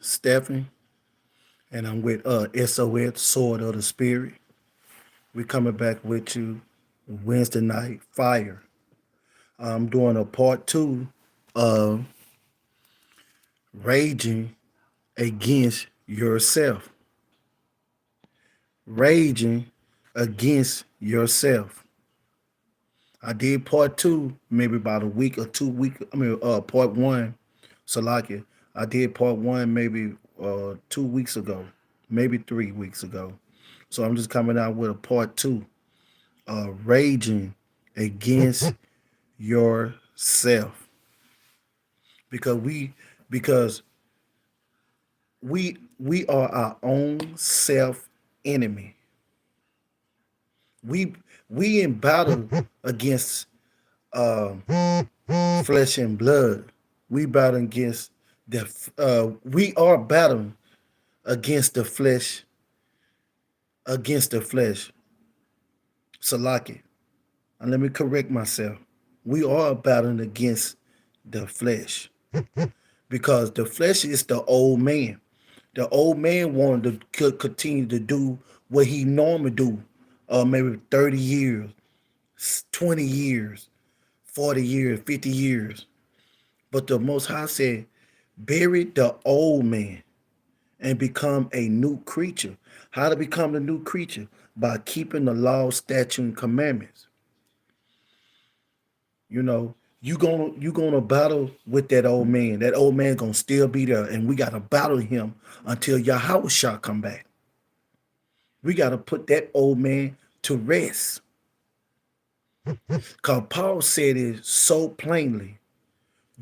Stephanie, and I'm with SOS, Sword of the Spirit. We're coming back with you Wednesday night fire. I'm doing a part two of raging against yourself. Raging against yourself. I did part two maybe about a week or 2 weeks. Part one, Salaki. I did part one maybe 2 weeks ago, maybe 3 weeks ago. So I'm just coming out with a part two, raging against yourself, because because we are our own self enemy. We we in battle against uh, flesh and blood. We battle against we are battling against the flesh, against the flesh. Salaki. And let me correct myself. We are battling against the flesh, because the flesh is the old man. The old man wanted to continue to do what he normally do, maybe 30 years, 20 years, 40 years, 50 years. But the Most High said, bury the old man and become a new creature. How to become a new creature? By keeping the law, statute, and commandments. You know, you gonna battle with that old man. That old man gonna still be there, and we gotta battle him until Yahweh shall come back. We gotta put that old man to rest. Cause Paul said it so plainly.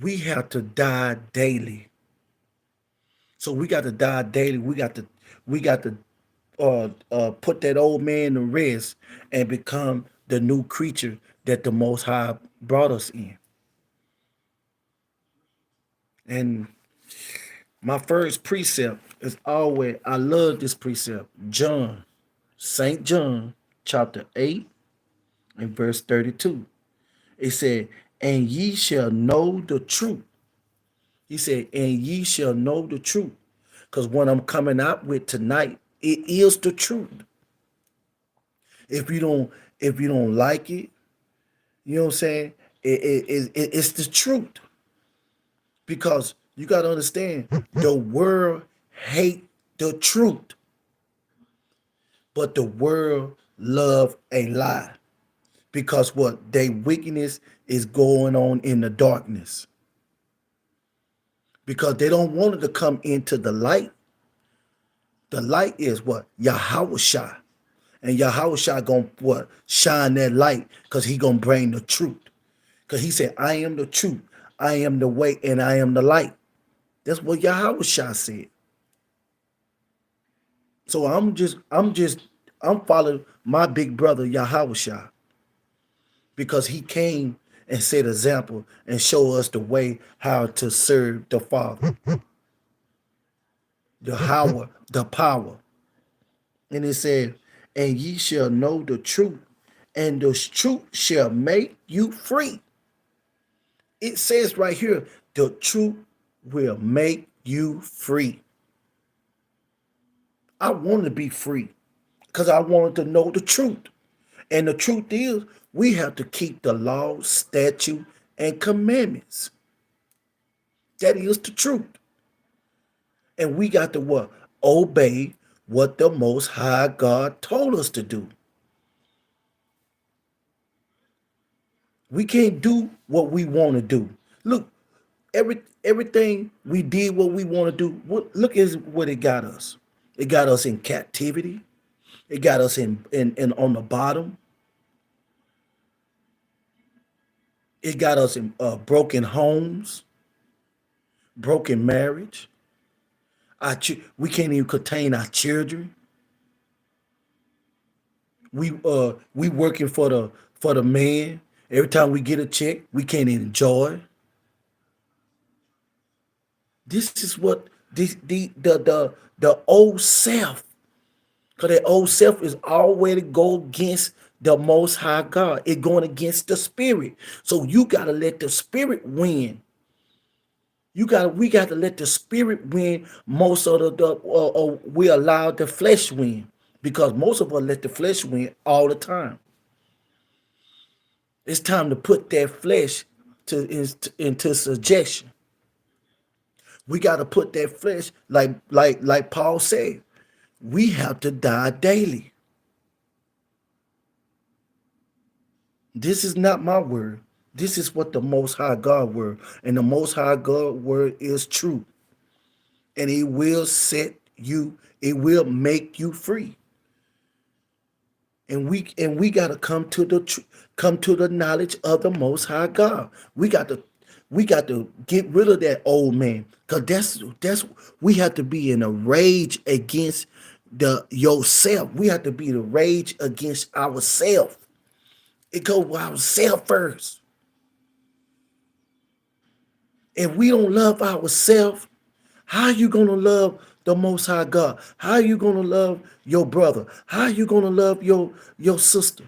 We have to die daily. So we got to die daily. We got to put that old man to rest and become the new creature that the Most High brought us in. And my first precept is always, I love this precept. St. John, chapter 8 and verse 32. It said, and ye shall know the truth. He said, and ye shall know the truth. Because what I'm coming out with tonight, it is the truth. If you don't, if you don't like it, you know what I'm saying? It's the truth. Because you got to understand, the world hate the truth, but the world love a lie. Because what? Their wickedness is going on in the darkness. Because they don't want it to come into the light. The light is what? Yahweh Shai. And Yahweh Shai gonna what? Shine that light, because he gonna bring the truth. Because he said, I am the truth, I am the way, and I am the light. That's what Yahweh Shai said. So I'm following my big brother Yahweh Shai, because he came and set example and show us the way how to serve the Father, the power. And it said, and ye shall know the truth, and the truth shall make you free. It says right here, the truth will make you free. I wanted to be free because I wanted to know the truth. And the truth is, we have to keep the law, statute, and commandments. That is the truth. And we got to what? Obey what the Most High God told us to do. We can't do what we want to do. Look, everything we did what we want to do. Look at what it got us. It got us in captivity. It got us in on the bottom. It got us in broken homes, broken marriage. We can't even contain our children. We working for the man. Every time we get a check, we can't enjoy. This is what the old self, because that old self is always go against the Most High God. It going against the spirit. So you got to let the spirit win. We got to let the spirit win most of we allow the flesh win, because most of us let the flesh win all the time. It's time to put that flesh into subjection. We got to put that flesh, like Paul said, we have to die daily. This is not my word. This is what the Most High God word, and the Most High God word is true, and it will set you. It will make you free. And we got to come to the knowledge of the Most High God. We got to get rid of that old man, because that's we have to be in a rage against the yourself. We have to be the rage against ourselves. It goes with ourselves first. If we don't love ourselves, how are you gonna love the Most High God? How are you gonna love your brother? How are you gonna love your sister?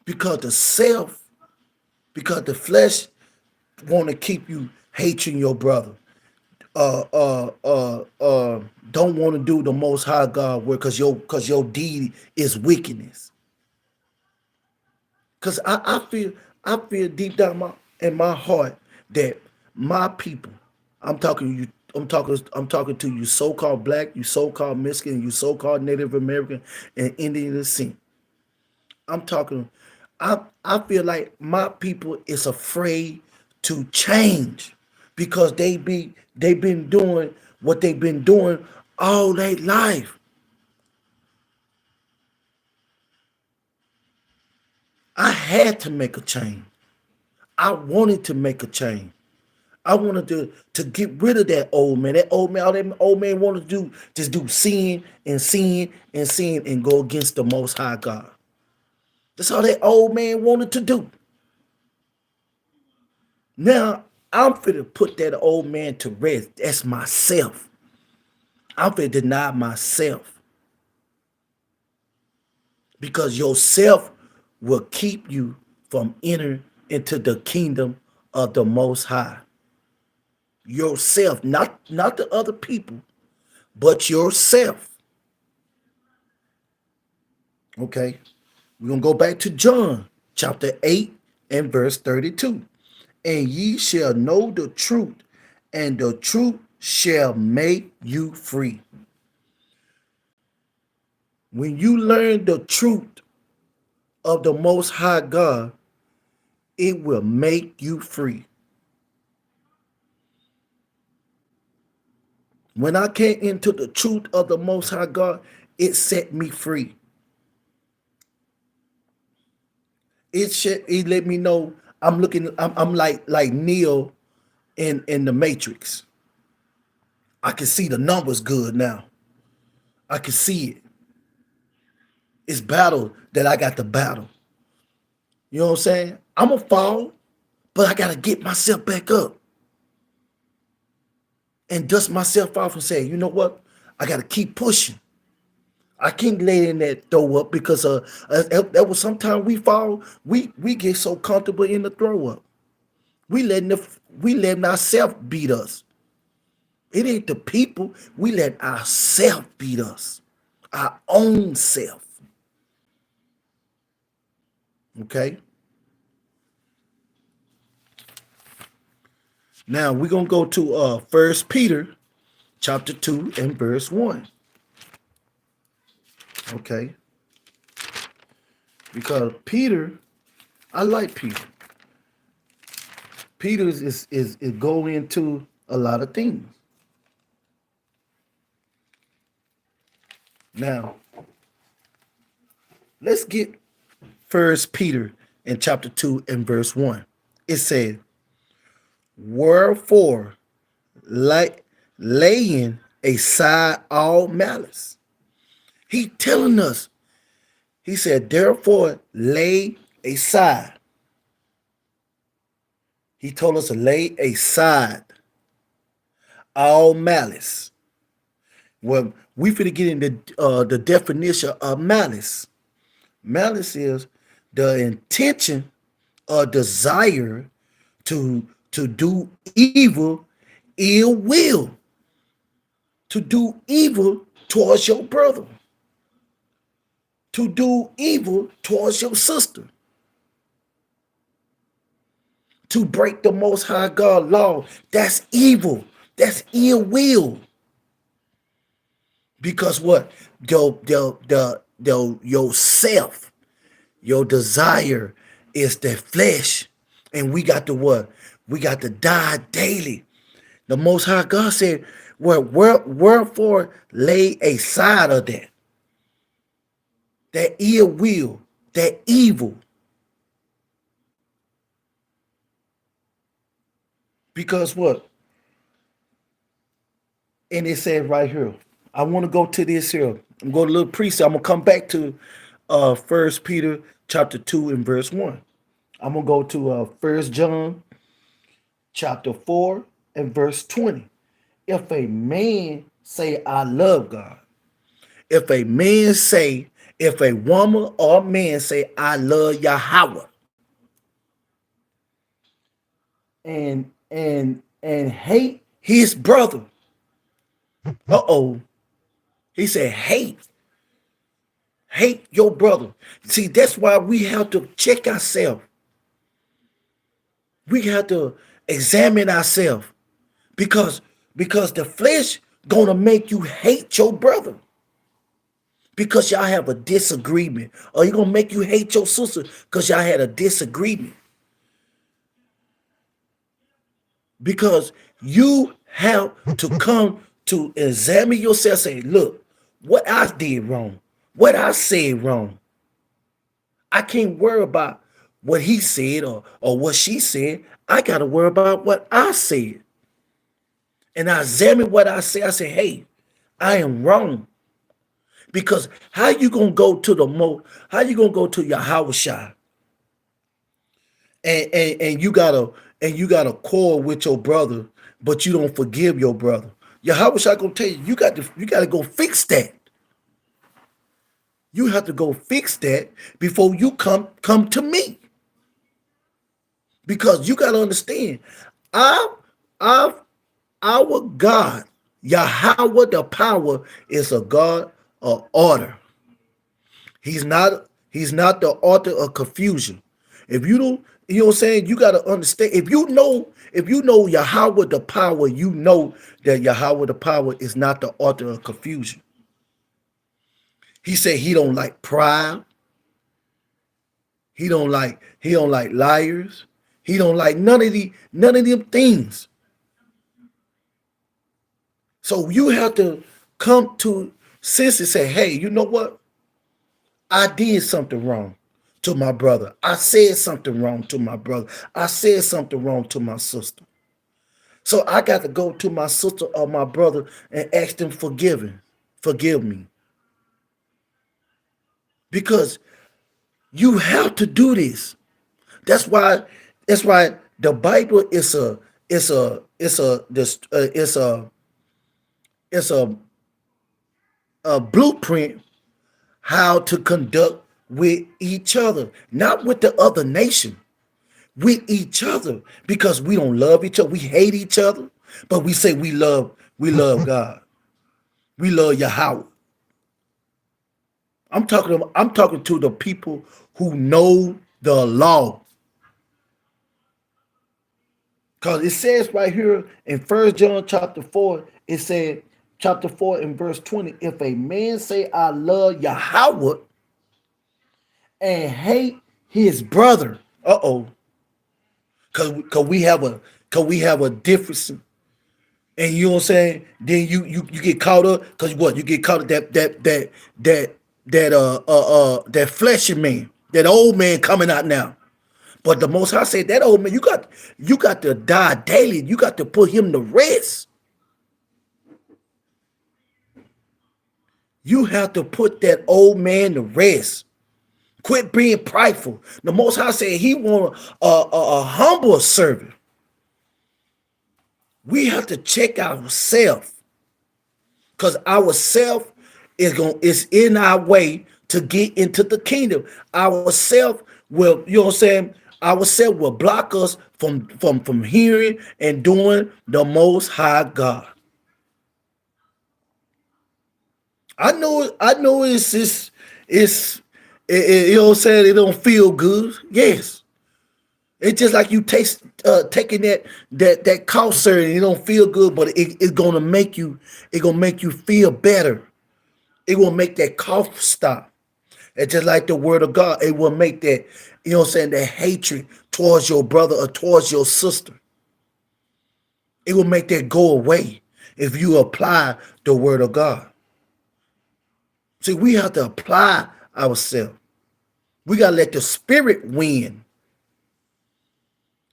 Because because the flesh want to keep you hating your brother. Don't want to do the Most High God work because your deed is wickedness. Because I feel deep down in my heart that my people, I'm talking to you, I'm talking to you so-called black, you so-called Mexican, you so-called Native American and Indian descent. I'm talking, I feel like my people is afraid to change, because they've been doing what they've been doing all their life. I had to make a change. I wanted to make a change. I wanted to get rid of that old man. All that old man wanted to do, just do sin and sin and sin and go against the Most High God. That's all that old man wanted to do. Now I'm finna put that old man to rest. That's myself. I'm finna deny myself, because yourself will keep you from entering into the kingdom of the Most High. Yourself, not the other people, but yourself. Okay, we're gonna go back to John chapter 8 and verse 32. And ye shall know the truth, and the truth shall make you free. When you learn the truth of the Most High God, it will make you free. When I came into the truth of the Most High God, it set me free. It let me know I'm like Neo in the Matrix. I can see the numbers good now. I can see it. It's battle that I got to battle. You know what I'm saying? I'm gonna fall, but I gotta get myself back up and dust myself off and say, you know what? I gotta keep pushing. I can't lay in that throw up, because that was sometimes we fall, we get so comfortable in the throw up. We letting ourselves beat us. It ain't the people. We let ourselves beat us. Our own self. Okay? Now we're gonna go to 1 Peter chapter 2 and verse 1. Okay? Because Peter, I like Peter. Peter is going into a lot of things. Now, let's get 1 Peter in chapter 2 and verse 1. It said, wherefore, laying aside all malice. He telling us, he said, therefore, lay aside. He told us to lay aside all malice. Well, we finna get into the definition of malice. Malice is the intention or desire to to do evil, ill will, to do evil towards your brother, to do evil towards your sister, to break the Most High God law. That's evil. That's ill will. Because what? Yourself, your desire is the flesh. And we got to what? We got to die daily. The Most High God said, wherefore lay aside of that ill will, that evil. Because what? And it said right here, I want to go to this here. I'm going to a little precept. I'm going to come back to 1 Peter chapter 2 and verse 1. I'm going to go to 1 John chapter 4 and verse 20. If a man say, I love God, if a man say, if a woman or man say, I love Yahweh, and hate his brother. He said hate your brother. See, that's why we have to check ourselves. We have to examine ourselves, because the flesh gonna make you hate your brother because y'all have a disagreement, or you gonna make you hate your sister because y'all had a disagreement. Because you have to come to examine yourself, say, look, what I did wrong, what I said wrong. I can't worry about what he said or what she said. I got to worry about what I said. And I examine what I say. I say, hey, I am wrong. Because how you going to go to how you going to go to Yahweh Shai and you got a quarrel with your brother, but you don't forgive your brother. Yahweh Shai going to tell you, you got to go fix that. You have to go fix that before you come to me. Because you got to understand, our God, Yahweh, the power, is a God of order. He's not the author of confusion. If you don't, you know what I'm saying, you got to understand. If you know Yahweh the power, you know that Yahweh the power is not the author of confusion. He said he don't like pride. He don't like liars. He don't like none of them things. So you have to come to sense and say, hey, you know what? I did something wrong to my brother. I said something wrong to my brother. I said something wrong to my sister. So I got to go to my sister or my brother and ask them forgive me. Because you have to do this. That's why the Bible is a blueprint how to conduct with each other, not with the other nation, with each other, because we don't love each other. We hate each other, but we say we love God. We love Yahweh. I'm talking to the people who know the law. Because it says right here in 1 John chapter 4, it said, chapter 4 and verse 20, if a man say, I love Yahweh and hate his brother, because we have a difference, and you know what I'm saying, then you get caught up, because what, you get caught up that fleshy man, that old man coming out now. But the Most High said that old man, you got to die daily. You got to put him to rest. You have to put that old man to rest. Quit being prideful. The Most High said he want a humble servant. We have to check ourselves, because ourself is in our way to get into the kingdom. Ourself will, you know what I'm saying, ourselves will block us from hearing and doing the Most High God. I know you know what I'm saying, it don't feel good. Yes. It's just like you taste taking that cough syrup, and it don't feel good, but it's gonna make you feel better. It will make that cough stop. It's just like the word of God. It will make that, you know what I'm saying, that hatred towards your brother or towards your sister. It will make that go away if you apply the word of God. See, we have to apply ourselves. We gotta let the spirit win.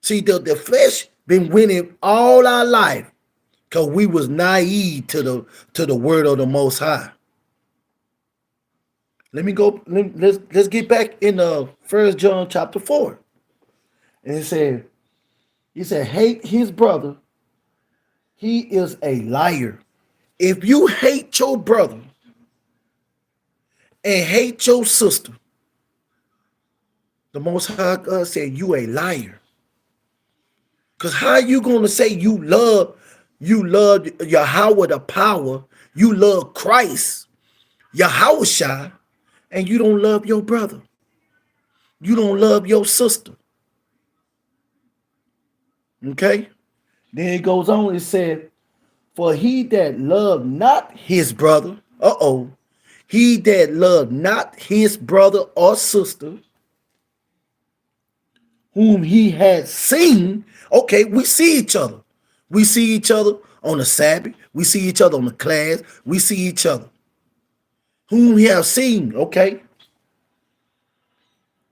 See, the flesh been winning all our life because we was naive to the word of the Most High. Let me go. Let's get back in 1 John chapter 4. And he said, hate his brother. He is a liar. If you hate your brother and hate your sister, the Most High God said you a liar. Because how you gonna say you love Yahweh the power, you love Christ, Yahweh, and you don't love your brother? You don't love your sister. Okay? Then it goes on, it said, for he that loved not his brother, he that loved not his brother or sister, whom he had seen. Okay, we see each other. We see each other on the Sabbath. We see each other on the class. We see each other. Whom he has seen, okay?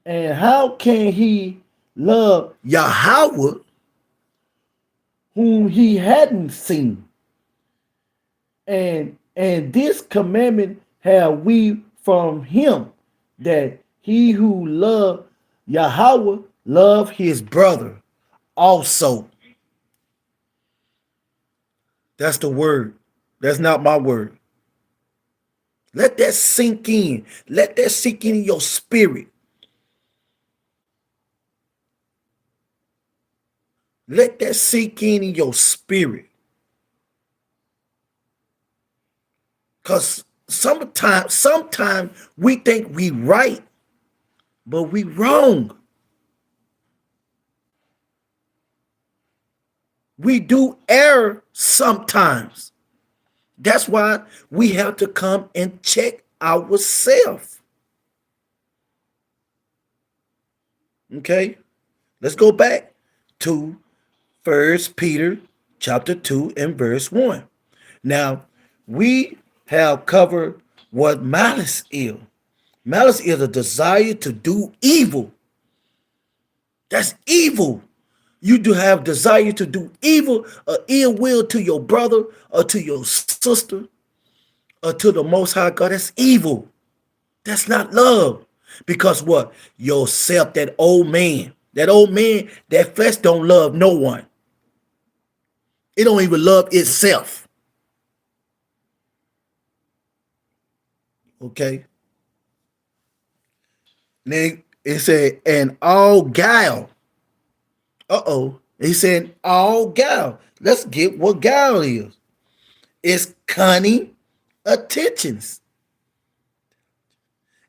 And how can he love Yahweh whom he hadn't seen? And this commandment have we from him, that he who love Yahweh love his brother also. That's the word. That's not my word. Let that sink in. Let that sink in your spirit. Let that sink in your spirit. Because sometimes we think we right, but we wrong. We do err sometimes. That's why we have to come and check ourselves. Okay? Let's go back to 1 Peter chapter 2 and verse 1. Now, we have covered what malice is. Malice is a desire to do evil. That's evil. You do have desire to do evil or ill will to your brother or to your sister or to the Most High God. That's evil. That's not love. Because what? Yourself, that old man, that flesh don't love no one. It don't even love itself. Okay? Then it said, and all guile. He said all guile. Let's get what guile is. It's cunning attentions.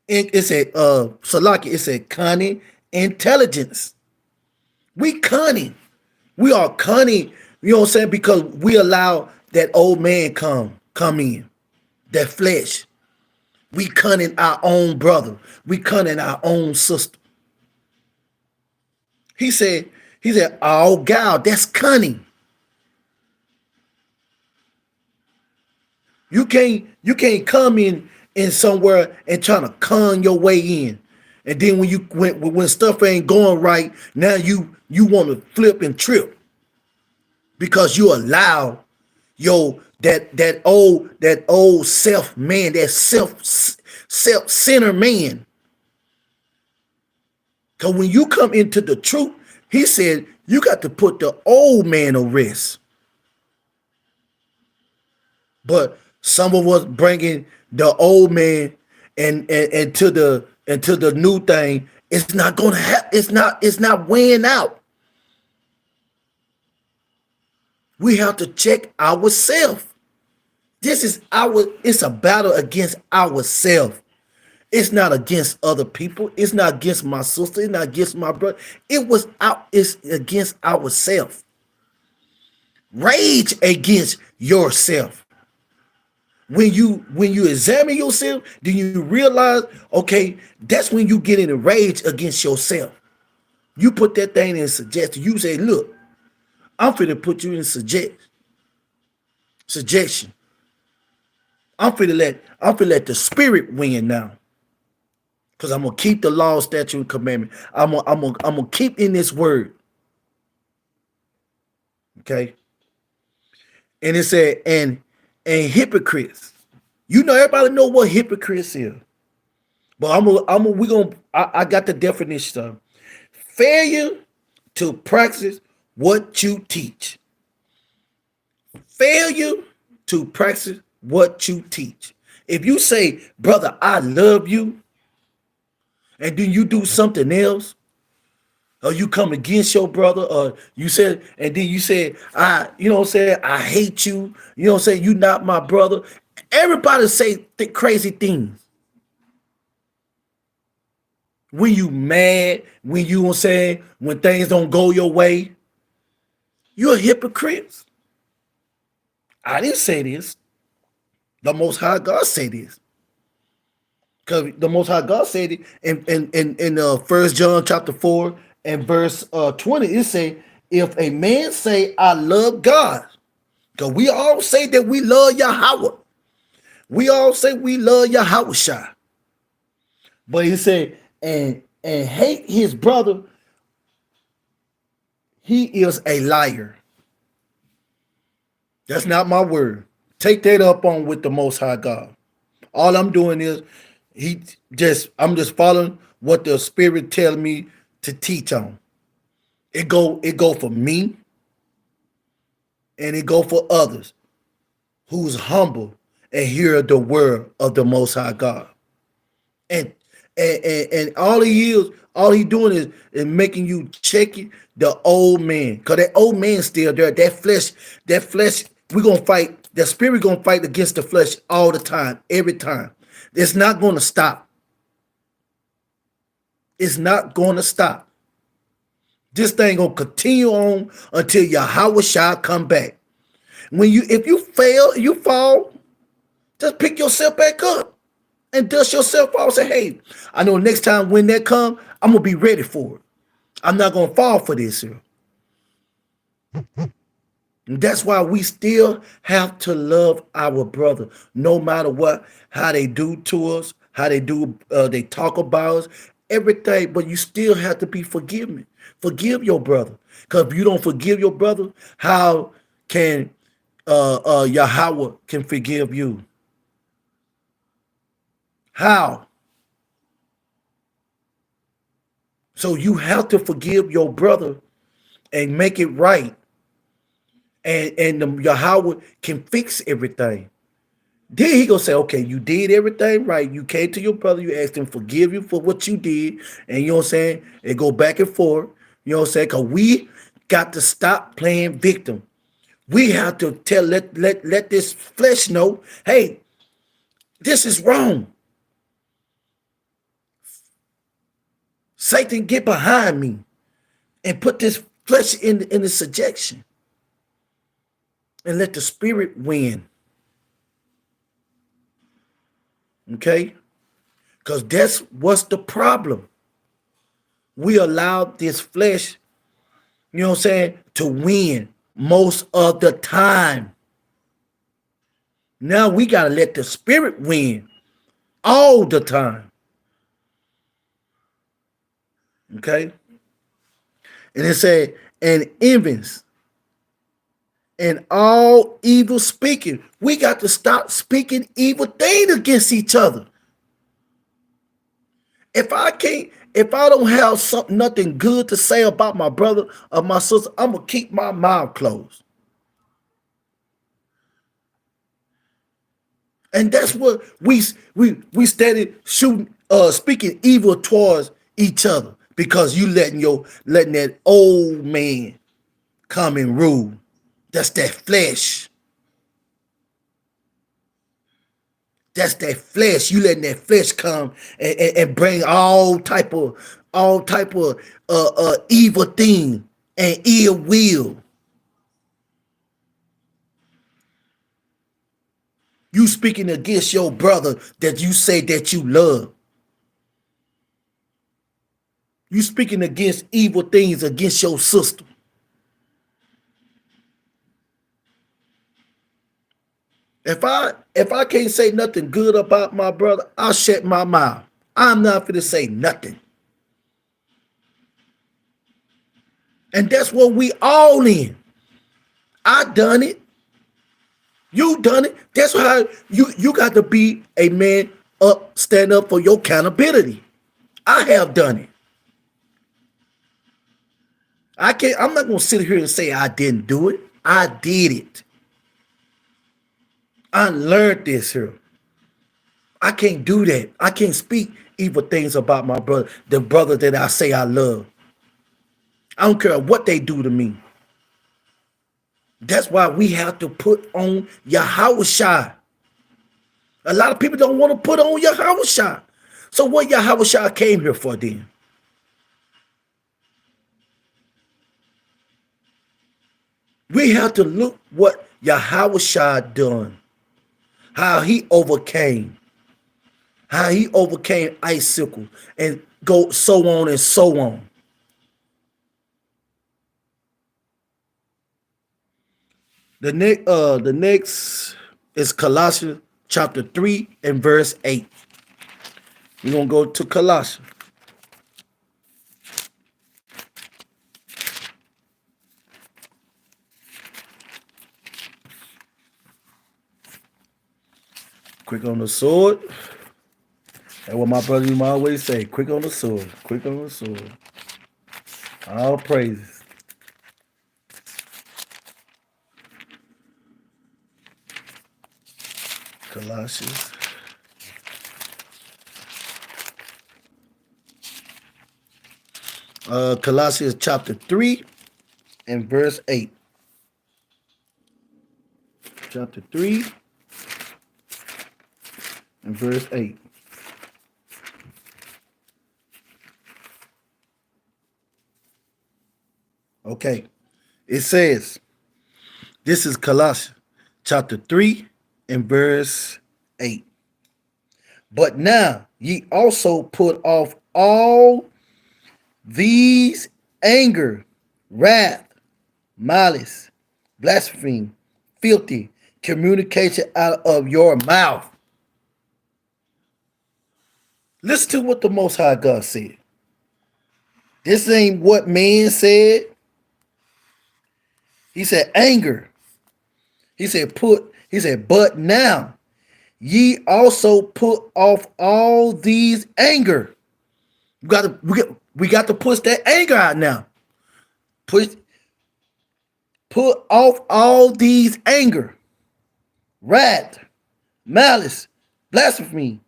It said Salaki, it said cunning intelligence. We cunning. We are cunning, you know what I'm saying? Because we allow that old man come in. That flesh. We cunning our own brother. We cunning our own sister. He said, all guile, that's cunning. You can't come in somewhere and trying to con your way in. And then when stuff ain't going right, now you want to flip and trip. Because you allow that old self man, that self-centered man. Because when you come into the truth, he said, you got to put the old man to rest. But some of us bringing the old man and to the new thing, It's not gonna happen. It's not weighing out. We have to check ourselves. It's a battle against ourselves. It's not against other people. It's not against my sister. It's not against my brother. It's against ourselves. Rage against yourself. When you examine yourself, then you realize, okay, that's when you get in a rage against yourself. You put that thing in suggestion. You say, look, I'm finna put you in suggestion. I'm finna let the spirit win now. Because I'm gonna keep the law, statute, and commandment. I'm gonna keep in this word. Okay. And it said, and hypocrites. You know, everybody know what hypocrites is. But I got the definition of failure to practice what you teach. Failure to practice what you teach. If you say, brother, I love you, and then you do something else, or you come against your brother, or you said, and then you said, I hate you, you not my brother. Everybody say crazy things. When you mad, when when things don't go your way, you're a hypocrite. I didn't say this. The Most High God said this. Because the Most High God said it in 1 John chapter 4 and verse 20. It say, if a man say, I love God, because we all say that we love Yahweh. We all say we love Yahweh. But he said, and hate his brother, he is a liar. That's not my word. Take that up on with the Most High God. All I'm doing is I'm just following what the Spirit tell me to teach on. It go for me, and it go for others who's humble and hear the word of the Most High God. And all he doing is making you check it, the old man, because that old man's still there. That flesh, we're gonna fight. The spirit gonna fight against the flesh all the time, every time. It's not gonna stop. It's not gonna stop. This thing gonna continue on until Yahweh shall come back. If you fall, just pick yourself back up and dust yourself off. Say, hey, I know next time when that come, I'm gonna be ready for it. I'm not gonna fall for this here. And that's why we still have to love our brother, no matter what, how they do to us, how they do, they talk about us, everything. But you still have to be forgiving. Forgive your brother, because if you don't forgive your brother, how can Yahweh can forgive you? How? So you have to forgive your brother and make it right. And the Yahweh can fix everything. Then he gonna say, okay, you did everything right. You came to your brother, you asked him forgive you for what you did, and you know what I'm saying? It go back and forth. You know what I'm saying? Because we got to stop playing victim. We have to let this flesh know, hey, this is wrong. Satan, get behind me and put this flesh in the subjection. And let the spirit win. Okay? Because that's what's the problem. We allow this flesh, you know what I'm saying, to win most of the time. Now we got to let the spirit win all the time. Okay? And it said, and envies and all evil speaking. We got to stop speaking evil things against each other. If I don't have nothing good to say about my brother or my sister, I'm gonna keep my mouth closed. And that's what we started shooting, speaking evil towards each other because you letting that old man come and rule. That's that flesh. That's that flesh. You letting that flesh come and bring all type of evil thing and ill will. You speaking against your brother that you say that you love. You speaking against evil things against your sister. If I can't say nothing good about my brother, I'll shut my mouth. I'm not finna say nothing. And that's what we all in. I done it. You done it. That's how you got to be a man up, stand up for your accountability. I have done it. I'm not gonna sit here and say I didn't do it. I did it. I learned this here. I can't do that. I can't speak evil things about my brother, the brother that I say I love. I don't care what they do to me. That's why we have to put on Yahushua. A lot of people don't want to put on Yahushua. So what Yahushua came here for then? We have to look what Yahushua done. How he overcame icicle and go so on and so on. The next is Colossians chapter 3 and verse 8. We're gonna go to Colossians. Quick on the sword. That's what my brother used to always say. Quick on the sword. Quick on the sword. All praises. Colossians. Colossians chapter 3 and verse 8. Chapter 3 and verse 8. Okay. It says, this is Colossians chapter 3 and verse 8. But now ye also put off all these: anger, wrath, malice, blasphemy, filthy communication out of your mouth. Listen to what the Most High God said. This ain't what man said. He said anger. He said but now ye also put off all these anger. We got to push that anger out now. Put off all these anger, wrath, malice, blasphemy,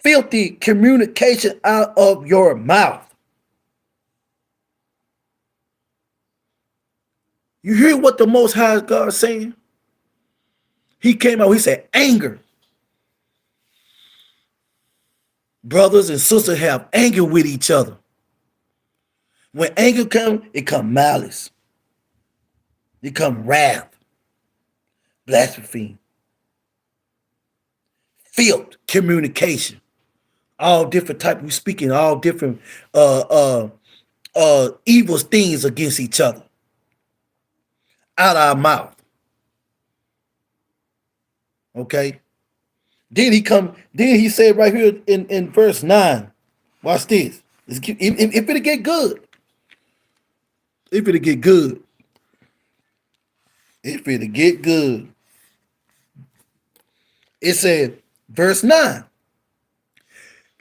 filthy communication out of your mouth. You hear what the Most High God is saying? He came out, he said anger. Brothers and sisters have anger with each other. When anger comes, it comes malice. It comes wrath, blasphemy, filth, communication. All different types. We speaking all different evil things against each other. Out our mouth. Okay. Then he said right here in verse 9. Watch this. If it'll get good. If it'll get good. If it'll get good. It said, verse 9.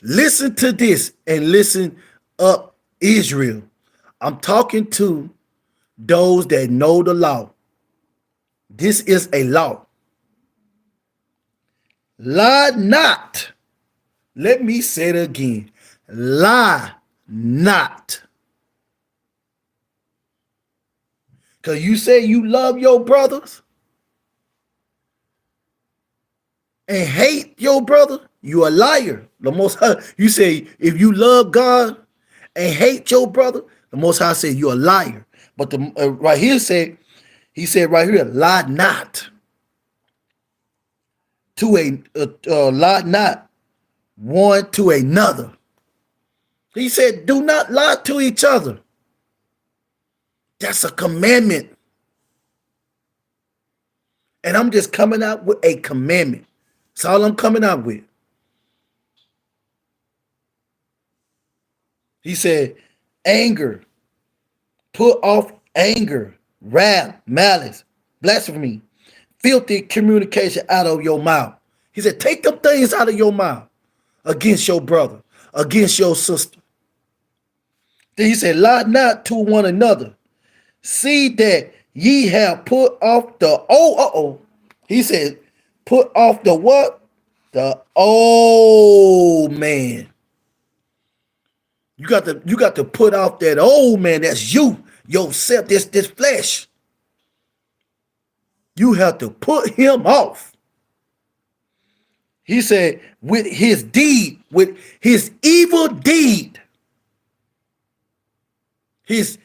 Listen to this and listen up, Israel. I'm talking to those that know the law. This is a law. Lie not. Let me say it again. Lie not. Because you say you love your brothers and hate your brother, you a liar. The Most High, you say if you love God and hate your brother, the Most High said you're a liar. But the right here said, he said right here, lie not to lie not one to another. He said, do not lie to each other. That's a commandment. And I'm just coming out with a commandment. That's all I'm coming out with. He said, anger, put off anger, wrath, malice, blasphemy, filthy communication out of your mouth. He said, take them things out of your mouth against your brother, against your sister. Then he said, lie not to one another. See that ye have put off the old, he said, put off the what? The old man. You got to put off that old man. That's you, yourself, this flesh. You have to put him off. He said, with his deed, with his evil deed, his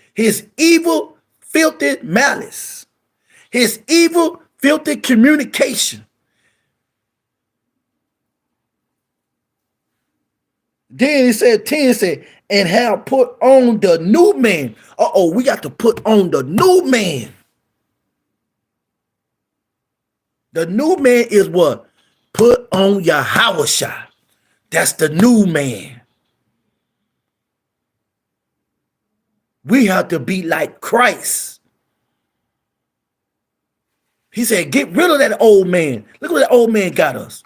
evil, filthy malice, his evil, filthy communication. Then he said, 10 said, and have put on the new man. We got to put on the new man. The new man is what? Put on Yahushua. That's the new man. We have to be like Christ. He said, get rid of that old man. Look what that old man got us.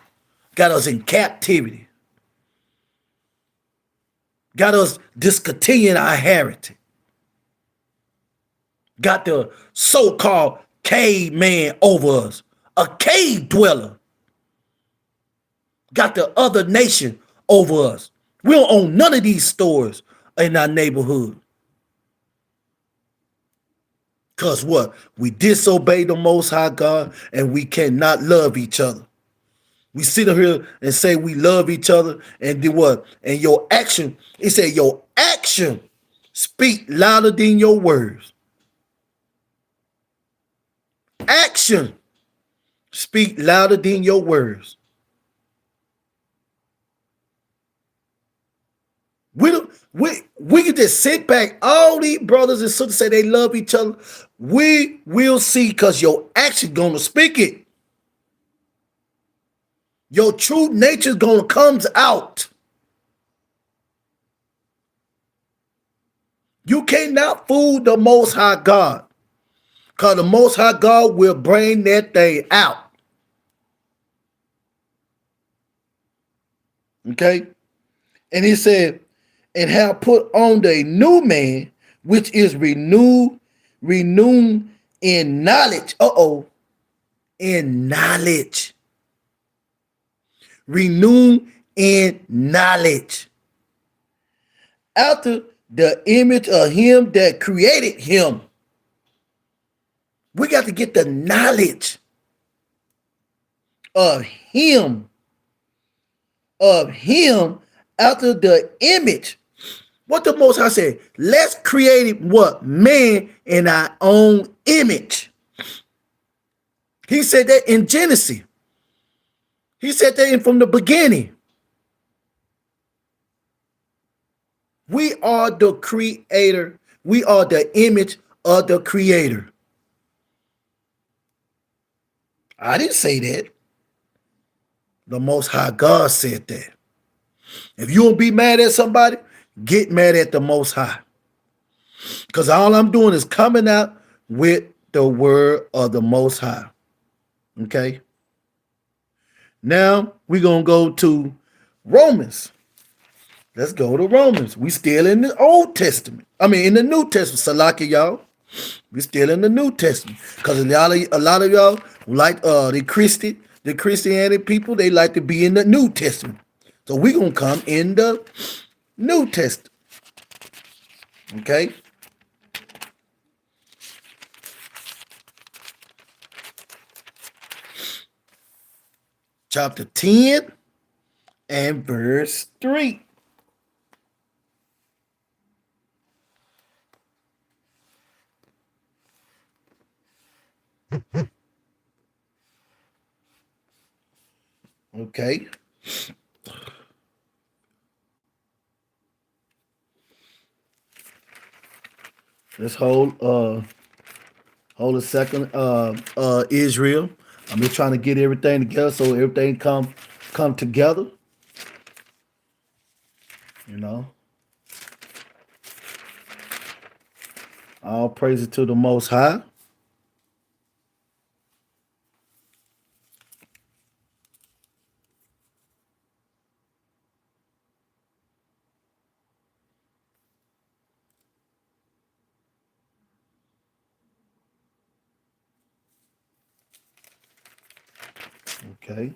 Got us in captivity. Got us discontinuing our heritage. Got the so-called caveman over us. A cave dweller. Got the other nation over us. We don't own none of these stores in our neighborhood. Because what? We disobey the Most High God and we cannot love each other. We sit here and say we love each other and do what? And your action, it said your action speak louder than your words. Action speak louder than your words. We can just sit back. All these brothers and sisters say they love each other. We will see because your action gonna speak it. Your true nature is gonna come out. You cannot fool the Most High God, because the Most High God will bring that thing out. Okay? And he said, and have put on the new man, which is renewed in knowledge. In knowledge. Renewed in knowledge. After the image of him that created him. We got to get the knowledge of him. After the image. What the Most High said, let's create what? Man in our own image. He said that in Genesis. He said that from the beginning. We are the creator. We are the image of the creator. I didn't say that. The Most High God said that. If you don't be mad at somebody, get mad at the Most High. Because all I'm doing is coming out with the word of the Most High. Okay? Now, we're going to go to Romans. Let's go to Romans. We still in the Old Testament. I mean, in the New Testament. Salaki, y'all. We still in the New Testament. Because a lot of y'all, like the Christianity people, they like to be in the New Testament. So we're going to come in the New Testament. Okay. Chapter 10 and verse 3. Okay. Let's hold a second. Israel. I'm just trying to get everything together so everything come together. You know. All praises to the Most High. Okay.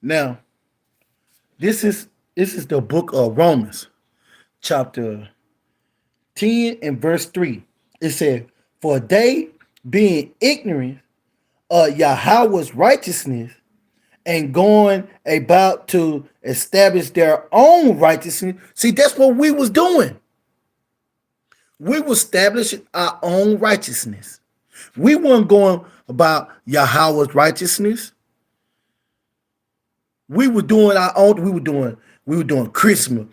Now, this is the book of Romans, chapter 10 and verse 3. It said, "For they being ignorant of Yahweh's righteousness and going about to establish their own righteousness." See, that's what we was doing. We were establishing our own righteousness. We weren't going about Yahweh's righteousness. We were doing our own. We were doing Christmas,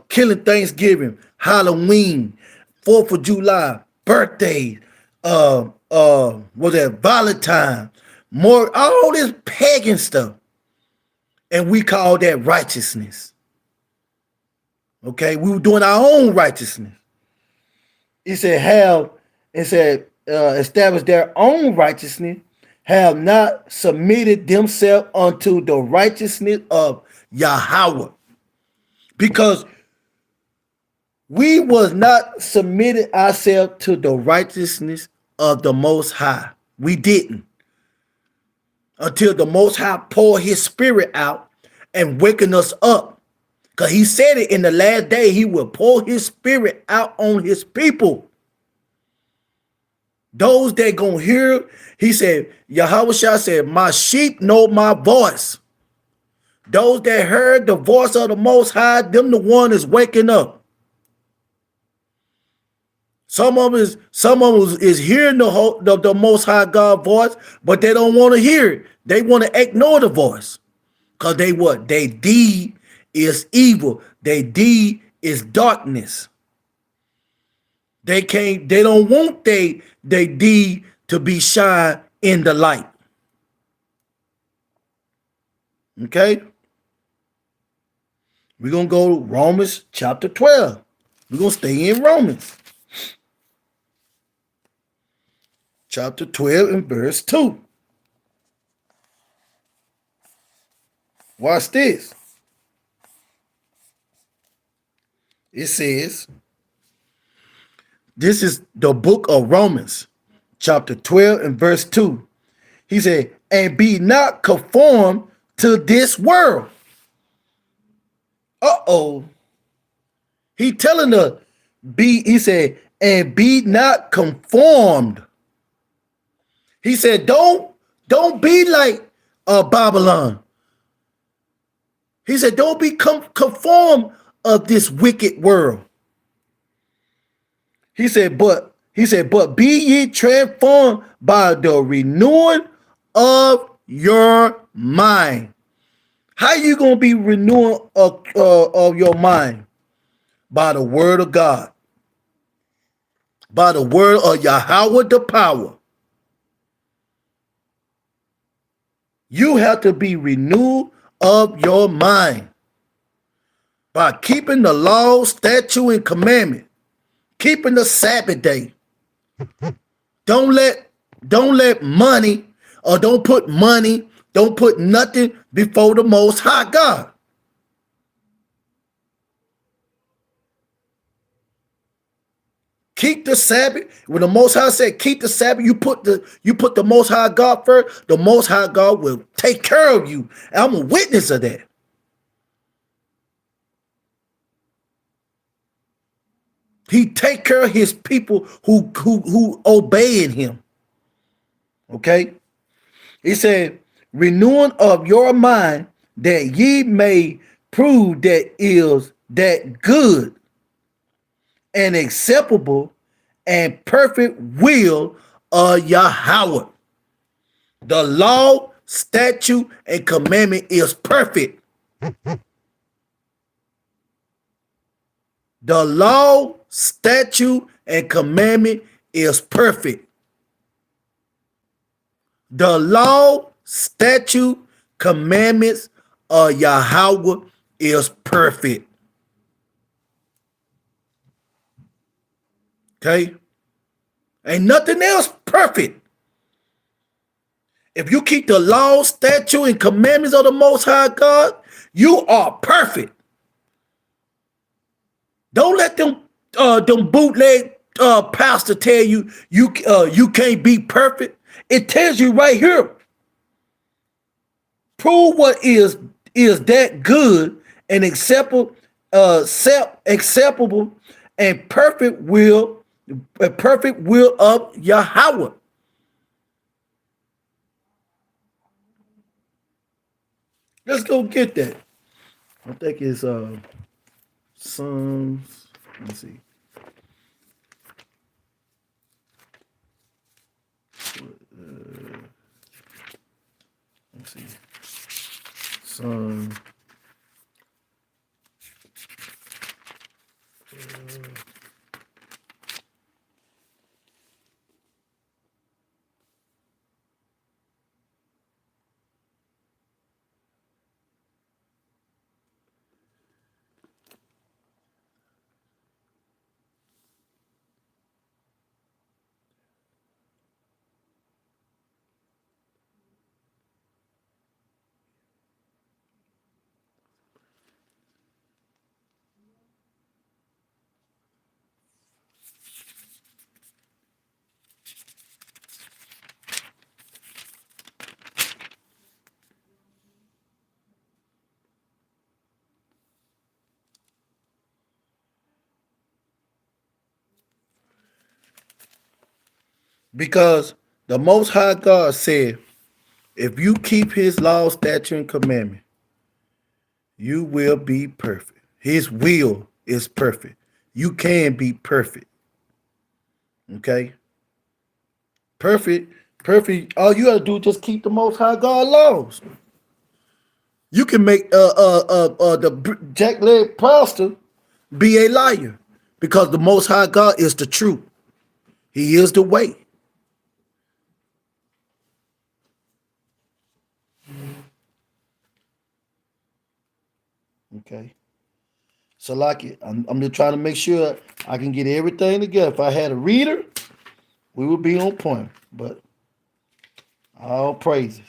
killing Thanksgiving, Halloween, 4th of July, birthdays, was that Valentine, more all this pagan stuff, and we call that righteousness. Okay, we were doing our own righteousness. It said establish their own righteousness, have not submitted themselves unto the righteousness of Yahweh. Because we was not submitted ourselves to the righteousness of the Most High. We didn't. Until the Most High poured his spirit out and waking us up. Because he said it in the last day, he will pour his spirit out on his people. Those that gonna hear, he said, Yahweh Shah said, my sheep know my voice. Those that heard the voice of the Most High, them the one is waking up. Some of them is hearing the Most High God voice, but they don't want to hear it. They want to ignore the voice. Because they deed is evil. They deed is darkness. They don't want they deed to be shine in the light. Okay? We're going to go to Romans chapter 12. We're going to stay in Romans. Chapter 12 and verse 2. Watch this. It says, this is the book of Romans, chapter 12 and verse 2. He said, and be not conformed to this world. He telling us, he said, and be not conformed. He said, don't be like Babylon. He said, don't be conformed of this wicked world. He said, but be ye transformed by the renewing of your mind. How you gonna be renewing of your mind? By the word of God. By the word of Yahweh the power. You have to be renewed of your mind by keeping the law, statute, and commandment, keeping the Sabbath day. Don't let money, or don't put money Don't put nothing before the Most High God. Keep the Sabbath. When the Most High said keep the Sabbath, you put the Most High God first. The Most High God will take care of you. And I'm a witness of that. He take care of his people who obeying him. Okay. He said, renewing of your mind that ye may prove that is that good and acceptable and perfect will of Yahweh. The law, statute, and commandment is perfect. The law, statute, and commandment is perfect. The law, statute, commandments of Yahweh is perfect. Okay? Ain't nothing else perfect. If you keep the law, statute, and commandments of the Most High God, you are perfect. Don't let them bootleg pastor tell you you can't be perfect. It tells you right here. Prove what is that good and acceptable and perfect will of Yahweh. Let's go get that. I think it's Psalms. Let me see. Let's see. Psalm. Because the Most High God said, if you keep his law, statute, and commandment, you will be perfect. His will is perfect. You can be perfect. Okay? Perfect. All you gotta do is just keep the Most High God laws. You can make the jackleg pastor be a liar because the Most High God is the truth. He is the way. Okay. So like I'm just trying to make sure I can get everything together. If I had a reader, we would be on point. But all praises.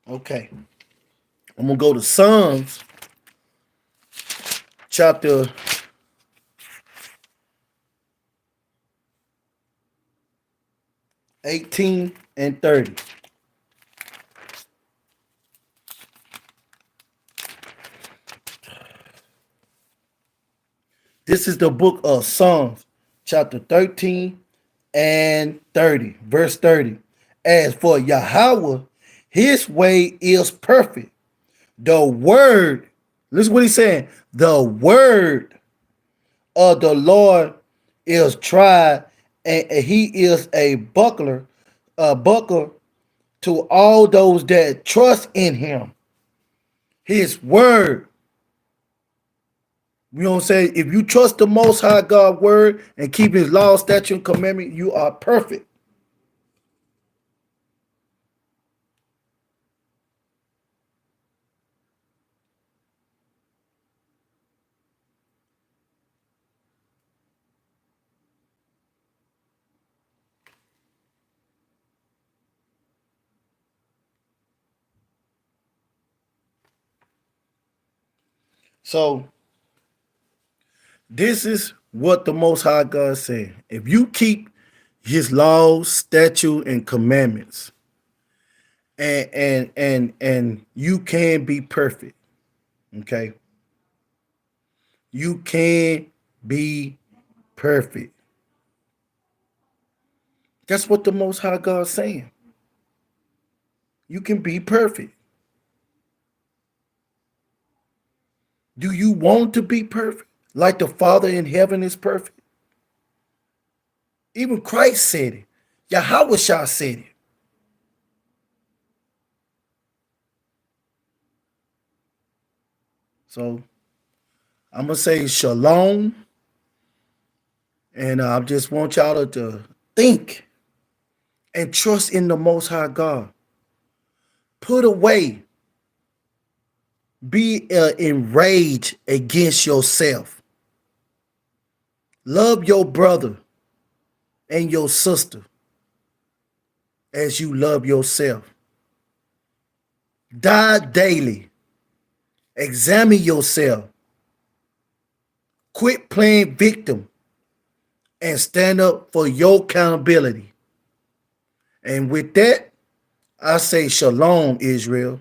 Okay. I'm gonna go to Psalms chapter 18 and 30. This is the book of Psalms, chapter 13 and 30, verse 30. As for Yahweh, his way is perfect. The word, listen what he's saying. The word of the Lord is tried, and he is a buckler to all those that trust in him. His word. You know what I'm saying? If you trust the Most High God word and keep his law, statute, and commandment, you are perfect. So this is what the Most High God said. If you keep his laws, statute, and commandments, and you can be perfect. Okay. You can be perfect. That's what the Most High God is saying. You can be perfect. Do you want to be perfect? Like the Father in heaven is perfect? Even Christ said it. Yahweh Shah said it. So I'm going to say shalom. And I just want y'all to think and trust in the Most High God. Put away, be enraged against yourself. Love your brother and your sister as you love yourself. Die daily. Examine yourself. Quit playing victim and stand up for your accountability. And with that, I say shalom, Israel.